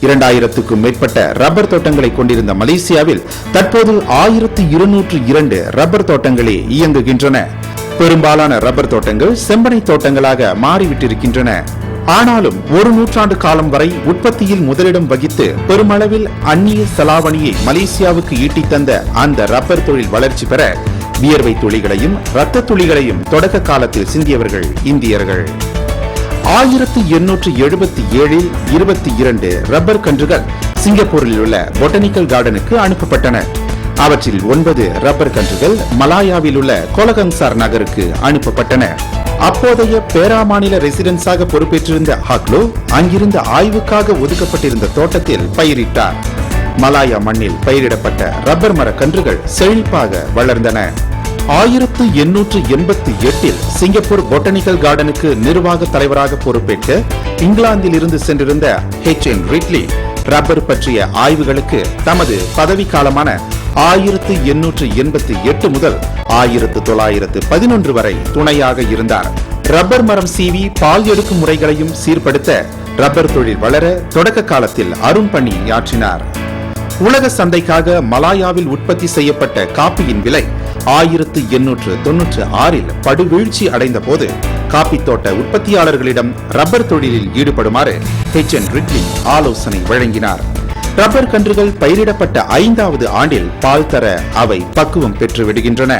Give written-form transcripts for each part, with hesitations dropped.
2000க்கும் மேற்பட்ட ரப்பர் தோட்டங்களை கொண்டிருந்த மலேசியாவில் தற்போது 1202 ரப்பர் தோட்டங்களே இயங்குகின்றன. பெரும்பாலான ரப்பர் தோட்டங்கள் செம்பனை தோட்டங்களாக மாறிவிட்டிருக்கின்றன. ஆனாலும் ஒரு நூற்றாண்டு காலம் வரை உற்பத்தியில் முதலிடம் வகித்து பெருமளவில் அந்நிய செலாவணியை மலேசியாவுக்கு ஈட்டித் தந்த அந்த ரப்பர் தொழில் வளர்ச்சி பெற வியர்வை துளிகளையும் இரத்த துளிகளையும் தொடக்க காலத்தில் சிந்தியவர்கள் இந்தியர்கள். 1877 22 ரப்பர் கன்றுகள் சிங்கப்பூரில் உள்ள பொட்டானிக்கல் கார்டனுக்கு அனுப்பப்பட்டன. அவற்றில் 9 ரப்பர் கன்றுகள் மலாயாவில் உள்ள கோலகங்சார் நகருக்கு அனுப்பப்பட்டன. அப்போதைய பேரா மாநில ரெசிடென்ஸாக பொறுப்பேற்றிருந்த ஹக்லோ அங்கிருந்த ஆய்வுக்காக ஒதுக்கப்பட்டிருந்த தோட்டத்தில் பயிரிட்டார். மலாயா மண்ணில் பயிரிடப்பட்ட ரப்பர் மர கன்றுகள் செழிப்பாக வளர்ந்தன. 1888 சிங்கப்பூர் பொட்டானிக்கல் கார்டனுக்கு நிர்வாக தலைவராக பொறுப்பேற்க இங்கிலாந்தில் இருந்து சென்றிருந்த H.N. ரிட்லி ரப்பர் பற்றிய ஆய்வுகளுக்கு தமது பதவி காலமான 1888 முதல் 1911 வரை துணையாக இருந்தார். ரப்பர் மரம் சீவி பால் எடுக்கும் முறைகளையும் சீர்படுத்த ரப்பர் தொழில் வளர தொடக்க காலத்தில் அரும்பணி ஆற்றினார். உலக சந்தைக்காக மலாயாவில் உற்பத்தி செய்யப்பட்ட காப்பியின் விலை 1896 படுவீழ்ச்சி அடைந்த போது காப்பி தோட்ட உற்பத்தியாளர்களிடம் ரப்பர் தொழிலில் ஈடுபடுமாறு H.N. ரிட்லி ஆலோசனை வழங்கினார். ரப்பர் கன்றுகள் பயிரிடப்பட்ட 5வது ஆண்டில் பால் தர அவை பக்குவம் பெற்று விடுகின்றன.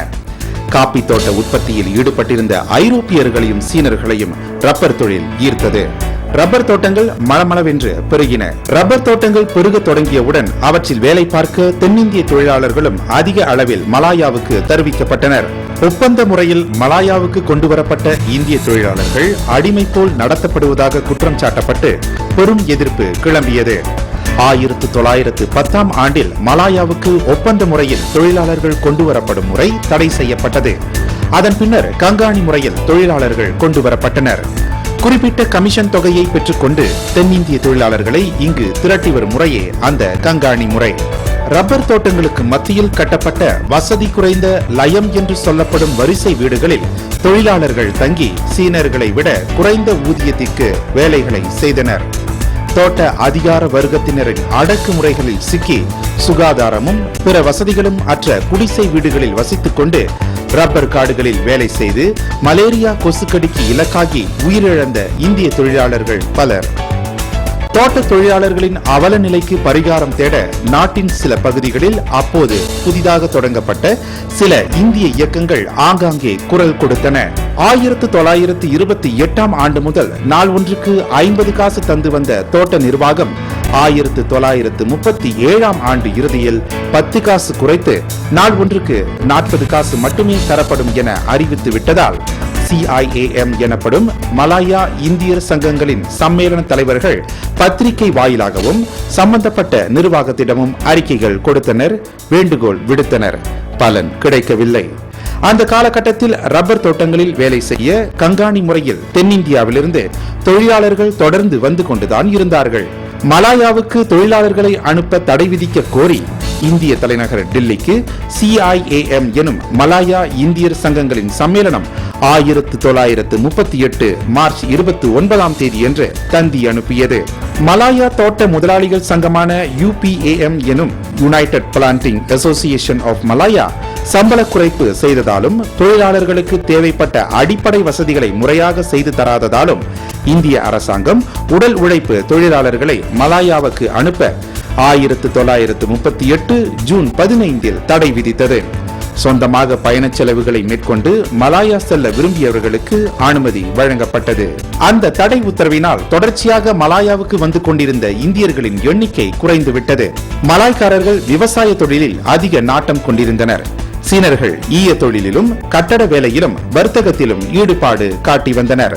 காப்பி தோட்ட உற்பத்தியில் ஈடுபட்டிருந்த ஐரோப்பியர்களையும் சீனர்களையும் ரப்பர் தொழில் ஈர்த்தது. ரப்பர் தோட்டங்கள் மளமளவென்று பெருகின. ரப்பர் தோட்டங்கள் பெருக தொடங்கியவுடன் அவற்றில் வேலை பார்க்க தென்னிந்திய தொழிலாளர்களும் அதிக அளவில் மலாயாவுக்கு தெரிவிக்கப்பட்டனர். ஒப்பந்த முறையில் மலாயாவுக்கு கொண்டுவரப்பட்ட இந்திய தொழிலாளர்கள் அடிமை போல் நடத்தப்படுவதாக குற்றம் சாட்டப்பட்டு பெரும் எதிர்ப்பு கிளம்பியது. 1910 ஆண்டில் மலாயாவுக்கு ஒப்பந்த முறையில் தொழிலாளர்கள் கொண்டுவரப்படும் முறை தடை செய்யப்பட்டது. அதன் பின்னர் கங்காணி முறையில் தொழிலாளர்கள் கொண்டுவரப்பட்டனர். குறிப்பிட்ட கமிஷன் தொகையை பெற்றுக்கொண்டு தென்னிந்திய தொழிலாளர்களை இங்கு திரட்டி வரும் முறையே அந்த கங்காணி முறை. ரப்பர் தோட்டங்களுக்கு மத்தியில் கட்டப்பட்ட வசதி குறைந்த லயம் என்று சொல்லப்படும் வரிசை வீடுகளில் தொழிலாளர்கள் தங்கி சீனர்களை விட குறைந்த ஊதியத்திற்கு வேலைகளை செய்தனர். தோட்ட அதிகார வர்க்கத்தினரின் அடக்குமுறைகளில் சிக்கி சுகாதாரமும் பிற வசதிகளும் அற்ற குடிசை வீடுகளில் வசித்துக் கொண்டு ரப்பர் காடுகளில் வேலை செய்து மலேரியா கொசுக்கடிக்கு இலக்காகி உயிரிழந்த இந்திய தொழிலாளர்கள் பலர். தோட்ட தொழிலாளர்களின் அவல நிலைக்கு பரிகாரம் தேட நாட்டின் சில பகுதிகளில் அப்போது புதிதாக தொடங்கப்பட்ட சில இந்திய இயக்கங்கள் ஆங்காங்கே குரல் கொடுத்தன. 1928 ஆண்டு முதல் நாள் ஒன்றுக்கு 50 காசு தந்து வந்த தோட்ட நிர்வாகம் 1937 ஆண்டு இறுதியில் 10 காசு குறைத்து நாள் ஒன்றுக்கு 40 காசு மட்டுமே தரப்படும் என அறிவித்து விட்டதால் CIAM எனப்படும் மலாயா இந்தியர் சங்கங்களின் சம்மேளன தலைவர்கள் பத்திரிகை வாயிலாகவும் சம்பந்தப்பட்ட நிர்வாகத்திடமும் அறிக்கைகள் கொடுத்தனர், வேண்டுகோள் விடுத்தனர். பலன் கிடைக்கவில்லை. அந்த காலகட்டத்தில் ரப்பர் தோட்டங்களில் வேலை செய்ய கங்காணி முறையில் தென்னிந்தியாவிலிருந்து தொழிலாளர்கள் தொடர்ந்து வந்து கொண்டுதான் இருந்தார்கள். மலாயாவுக்கு தொழிலாளர்களை அனுப்ப தடை விதிக்க கோரி இந்திய தலைநகர் டில்லிக்கு CIAM எனும் மலாயா இந்தியர் சங்கங்களின் சம்மேளனம் 1938 மார்ச் 29ஆம் தேதியன்று தந்தி அனுப்பியது. மலாயா தோட்ட முதலாளிகள் சங்கமான UPAM எனும் united planting association of Malaya சம்பள குறைப்பு செய்ததாலும் தொழிலாளர்களுக்கு தேவைப்பட்ட அடிப்படை வசதிகளை முறையாக செய்து தராததாலும் இந்திய அரசாங்கம் உடல் உழைப்பு தொழிலாளர்களை மலாயாவுக்கு அனுப்ப 1938 ஜூன் 15 தடை விதித்தது. சொந்தமாக பயணச் செலவுகளை மேற்கொண்டு மலாயா செல்ல விரும்பியவர்களுக்கு அனுமதி வழங்கப்பட்டது. அந்த தடை உத்தரவினால் தொடர்ச்சியாக மலாயாவுக்கு வந்து கொண்டிருந்த இந்தியர்களின் எண்ணிக்கை குறைந்துவிட்டது. மலாய்க்காரர்கள் விவசாய தொழிலில் அதிக நாட்டம் கொண்டிருந்தனர். சீனர்கள் ஈய தொழிலிலும் கட்டட வேலையிலும் வர்த்தகத்திலும் ஈடுபாடு காட்டி வந்தனர்.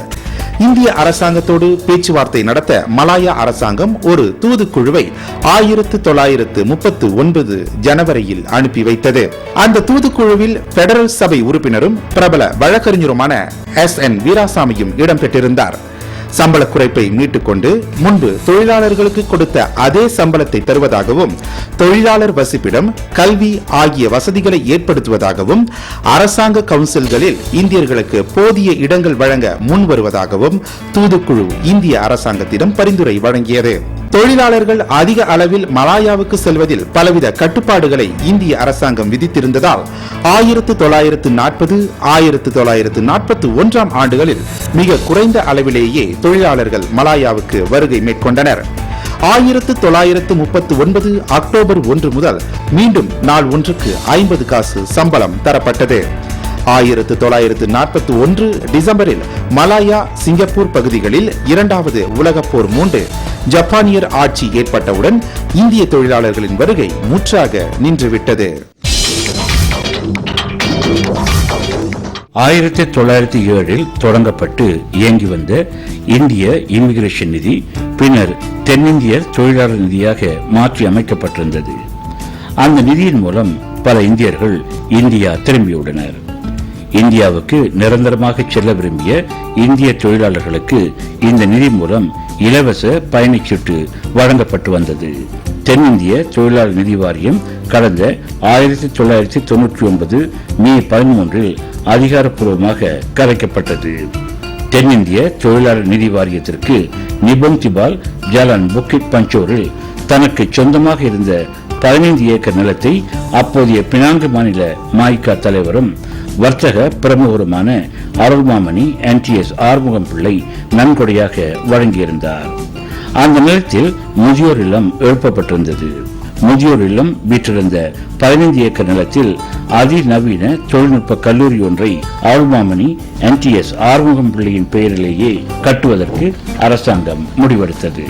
இந்திய அரசாங்கத்தோடு பேச்சுவார்த்தை நடத்த மலாயா அரசாங்கம் ஒரு தூதுக்குழுவை 1939 ஜனவரியில் அனுப்பி வைத்தது. அந்த தூதுக்குழுவில் பெடரல் சபை உறுப்பினரும் பிரபல வழக்கறிஞருமான SN வீராசாமியும் இடம்பெற்றிருந்தார். சம்பள குறைப்பை மீட்டுக் கொண்டு முன்பு தொழிலாளர்களுக்கு கொடுத்த அதே சம்பளத்தை தருவதாகவும் தொழிலாளர் வசிப்பிடம், கல்வி ஆகிய வசதிகளை ஏற்படுத்துவதாகவும் அரசாங்க கவுன்சில்களில் இந்தியர்களுக்கு போதிய இடங்கள் வழங்க முன் வருவதாகவும் தூதுக்குழு இந்திய அரசாங்கத்திடம் பரிந்துரை வழங்கியது. தொழிலாளர்கள் அதிக அளவில் மலாயாவுக்கு செல்வதில் பலவித கட்டுப்பாடுகளை இந்திய அரசாங்கம் விதித்திருந்ததால் 1940, 1941 ஆண்டுகளில் மிக குறைந்த அளவிலேயே தொழிலாளர்கள் மலாயாவுக்கு வருகை மேற்கொண்டனர். 1939 அக்டோபர் 1 முதல் மீண்டும் நாள் ஒன்றுக்கு 50 காசு சம்பளம் தரப்பட்டது. 1941 டிசம்பரில் மலாயா, சிங்கப்பூர் பகுதிகளில் இரண்டாவது உலகப் போர் மூண்டு ஜப்பானியர் ஆட்சி ஏற்பட்டவுடன் இந்திய தொழிலாளர்களின் வருகை முற்றாக நின்றுவிட்டது. 1907 தொடங்கப்பட்டு இயங்கி வந்த இந்திய இமிகிரேஷன் நிதி பின்னர் தென்னிந்தியர் தொழிலாளர் நிதியாக மாற்றி அமைக்கப்பட்டிருந்தது. அந்த நிதியின் மூலம் பல இந்தியர்கள் இந்தியா திரும்பியுள்ளனர். இந்தியாவுக்கு நிரந்தரமாக செல்ல விரும்பிய இந்திய தொழிலாளர்களுக்கு இந்த நிதி மூலம் இலவச பயணச்சீட்டு வழங்கப்பட்டு வந்தது. தென்னிந்திய தொழிலாளர் நிதி வாரியம் கடந்த 1999 மே 13 அதிகாரப்பூர்வமாக கலைக்கப்பட்டது. தென்னிந்திய தொழிலாளர் நிதி வாரியத்திற்கு நிபும் திபால் ஜலான் புக்கிட் பஞ்சோரில் தனக்கு சொந்தமாக இருந்த 15 ஏக்கர் நிலத்தை அப்போதைய பினாங்கு மாநில மாய்கா தலைவரும் வர்த்தக பிரமுகருமான அருள்மாமணி NTS ஆறுமுகம் பிள்ளை நன்கொடையாக வழங்கியிருந்தார். அந்த நிலத்தில் முதியோர் இல்லம் எழுப்பப்பட்டிருந்தது. முதியோர் இல்லம் வீற்றிருந்த 15 ஏக்கர் நிலத்தில் அதிநவீன தொழில்நுட்ப கல்லூரி ஒன்றை அருள்மாமணி NTS ஆறுமுகம் பிள்ளையின் பெயரிலேயே கட்டுவதற்கு அரசாங்கம் முடிவெடுத்தது.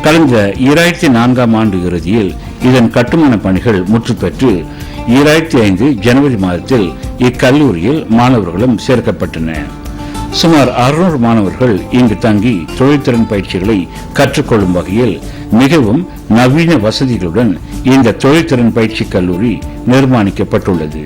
கடந்த 2004 ஆண்டு இறுதியில் இதன் கட்டுமான பணிகள் முற்றுப்பெற்று 2005 ஜனவரி மாதத்தில் இக்கல்லூரியில் மாணவர்களும் சேர்க்கப்பட்டனர். சுமார் 600 மாணவர்கள் இங்கு தங்கி தொழில்திறன் பயிற்சிகளை கற்றுக்கொள்ளும் வகையில் மிகவும் நவீன வசதிகளுடன் இந்த தொழில்திறன் பயிற்சி கல்லூரி நிர்மாணிக்கப்பட்டுள்ளது.